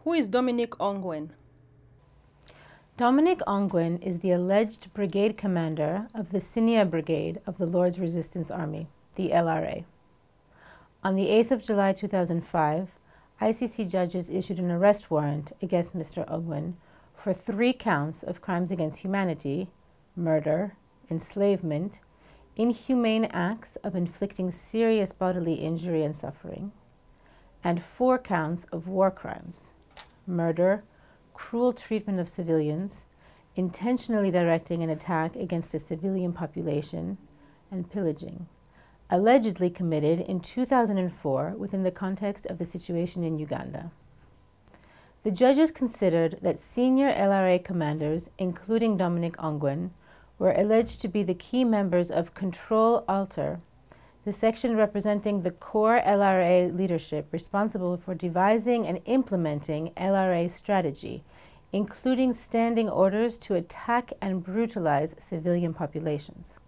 Who is Dominic Ongwen? Dominic Ongwen is the alleged brigade commander of the Sinia Brigade of the Lord's Resistance Army, the LRA. On the 8th of July 2005, ICC judges issued an arrest warrant against Mr. Ongwen for 3 counts of crimes against humanity, murder, enslavement, inhumane acts of inflicting serious bodily injury and suffering, and 4 counts of war crimes, murder, cruel treatment of civilians, intentionally directing an attack against a civilian population, and pillaging, allegedly committed in 2004 within the context of the situation in Uganda. The judges considered that senior LRA commanders, including Dominic Ongwen, were alleged to be the key members of Control Alter, the section representing the core LRA leadership responsible for devising and implementing LRA strategy, including standing orders to attack and brutalize civilian populations.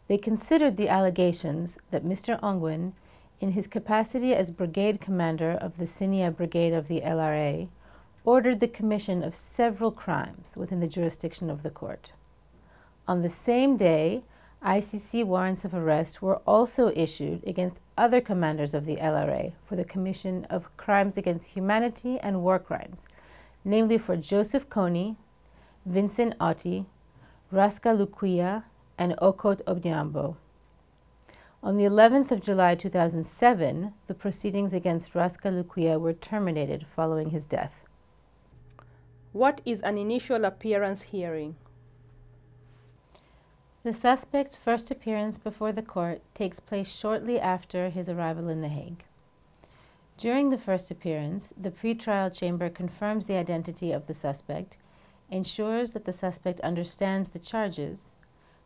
They considered the allegations that Mr. Ongwen, in his capacity as brigade commander of the Sinia Brigade of the LRA, ordered the commission of several crimes within the jurisdiction of the court. On the same day, ICC warrants of arrest were also issued against other commanders of the LRA for the commission of crimes against humanity and war crimes, namely for Joseph Kony, Vincent Otti, Raska Lukuya, and Okot Odhiambo. On the 11th of July 2007, the proceedings against Raska Lukuya were terminated following his death. What is an initial appearance hearing? The suspect's first appearance before the court takes place shortly after his arrival in The Hague. During the first appearance, the pretrial chamber confirms the identity of the suspect, ensures that the suspect understands the charges,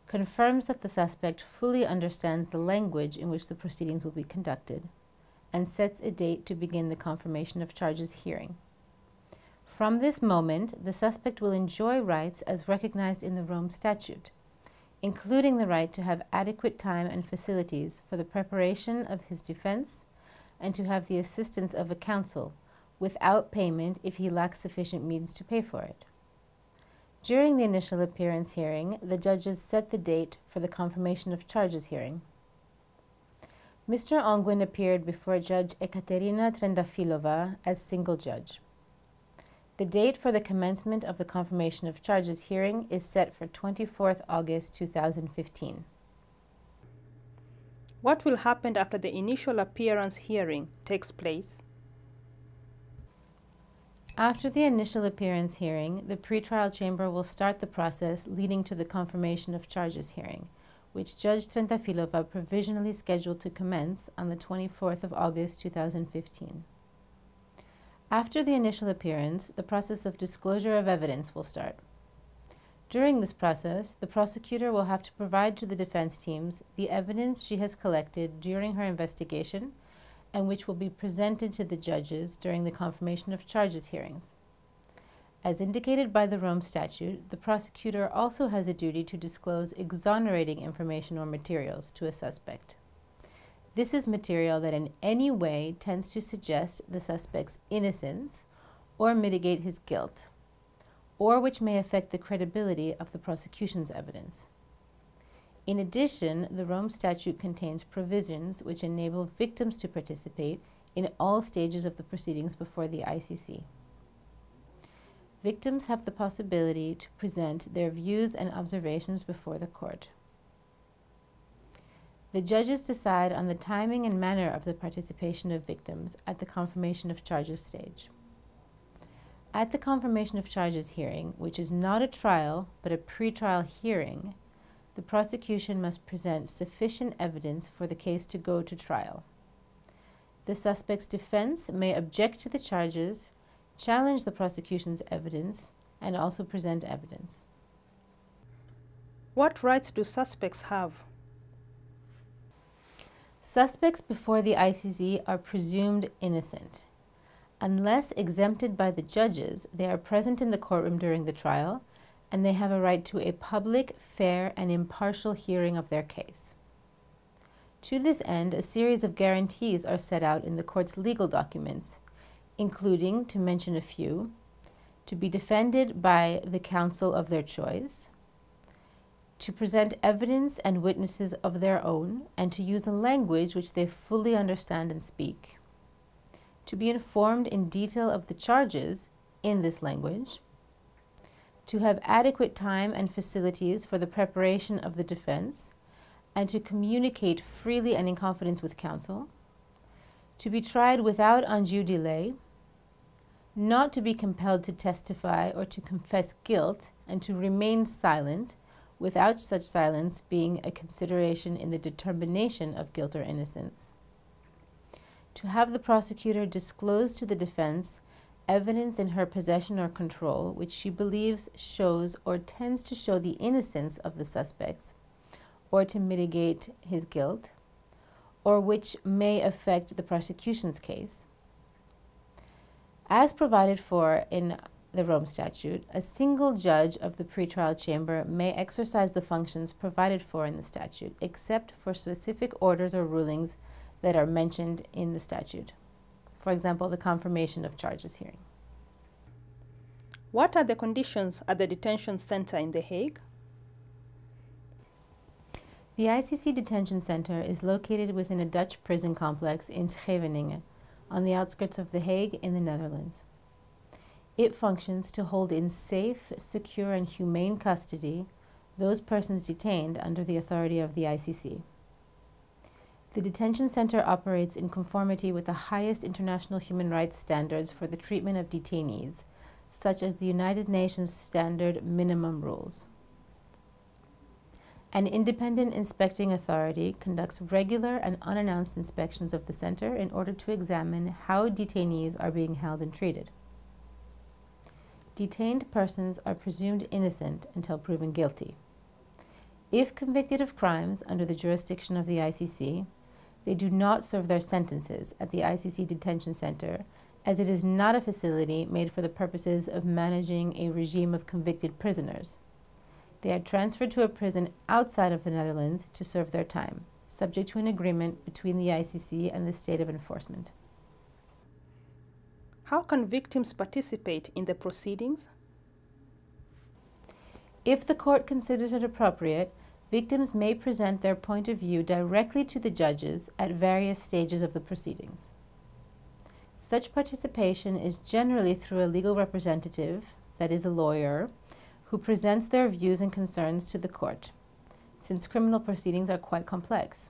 confirms that the suspect fully understands the language in which the proceedings will be conducted, and sets a date to begin the confirmation of charges hearing. From this moment, the suspect will enjoy rights as recognized in the Rome Statute, including the right to have adequate time and facilities for the preparation of his defense and to have the assistance of a counsel without payment if he lacks sufficient means to pay for it. During the initial appearance hearing, the judges set the date for the confirmation of charges hearing. Mr. Ongwen appeared before Judge Ekaterina Trendafilova as single judge. The date for the commencement of the confirmation of charges hearing is set for 24th August 2015. What will happen after the initial appearance hearing takes place? After the initial appearance hearing, the pretrial chamber will start the process leading to the confirmation of charges hearing, which Judge Trendafilova provisionally scheduled to commence on the 24th of August 2015. After the initial appearance, the process of disclosure of evidence will start. During this process, the prosecutor will have to provide to the defense teams the evidence she has collected during her investigation and which will be presented to the judges during the confirmation of charges hearings. As indicated by the Rome Statute, the prosecutor also has a duty to disclose exonerating information or materials to a suspect. This is material that in any way tends to suggest the suspect's innocence or mitigate his guilt, or which may affect the credibility of the prosecution's evidence. In addition, the Rome Statute contains provisions which enable victims to participate in all stages of the proceedings before the ICC. Victims have the possibility to present their views and observations before the court. The judges decide on the timing and manner of the participation of victims at the confirmation of charges stage. At the confirmation of charges hearing, which is not a trial but a pretrial hearing, the prosecution must present sufficient evidence for the case to go to trial. The suspect's defense may object to the charges, challenge the prosecution's evidence, and also present evidence. What rights do suspects have? Suspects before the ICC are presumed innocent. Unless exempted by the judges, they are present in the courtroom during the trial, and they have a right to a public, fair, and impartial hearing of their case. To this end, a series of guarantees are set out in the court's legal documents, including, to mention a few, to be defended by the counsel of their choice, to present evidence and witnesses of their own, and to use a language which they fully understand and speak, to be informed in detail of the charges in this language, to have adequate time and facilities for the preparation of the defense, and to communicate freely and in confidence with counsel, to be tried without undue delay, not to be compelled to testify or to confess guilt, and to remain silent, without such silence being a consideration in the determination of guilt or innocence. To have the prosecutor disclose to the defense evidence in her possession or control which she believes shows or tends to show the innocence of the suspects, or to mitigate his guilt, or which may affect the prosecution's case. As provided for in the Rome Statute, a single judge of the pretrial chamber may exercise the functions provided for in the statute, except for specific orders or rulings that are mentioned in the statute. For example, the confirmation of charges hearing. What are the conditions at the detention center in The Hague? The ICC detention center is located within a Dutch prison complex in Scheveningen, on the outskirts of The Hague in the Netherlands. It functions to hold in safe, secure, and humane custody those persons detained under the authority of the ICC. The detention center operates in conformity with the highest international human rights standards for the treatment of detainees, such as the United Nations Standard Minimum Rules. An independent inspecting authority conducts regular and unannounced inspections of the center in order to examine how detainees are being held and treated. Detained persons are presumed innocent until proven guilty. If convicted of crimes under the jurisdiction of the ICC, they do not serve their sentences at the ICC detention center, as it is not a facility made for the purposes of managing a regime of convicted prisoners. They are transferred to a prison outside of the Netherlands to serve their time, subject to an agreement between the ICC and the state of enforcement. How can victims participate in the proceedings? If the court considers it appropriate, victims may present their point of view directly to the judges at various stages of the proceedings. Such participation is generally through a legal representative, that is a lawyer, who presents their views and concerns to the court, since criminal proceedings are quite complex.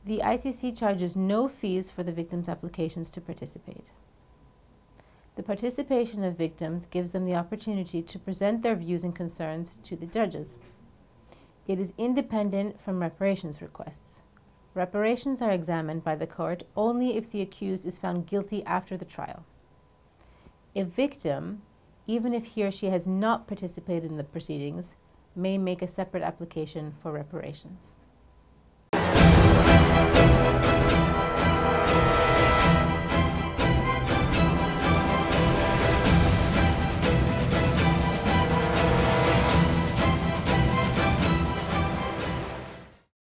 The ICC charges no fees for the victims' applications to participate. The participation of victims gives them the opportunity to present their views and concerns to the judges. It is independent from reparations requests. Reparations are examined by the court only if the accused is found guilty after the trial. A victim, even if he or she has not participated in the proceedings, may make a separate application for reparations.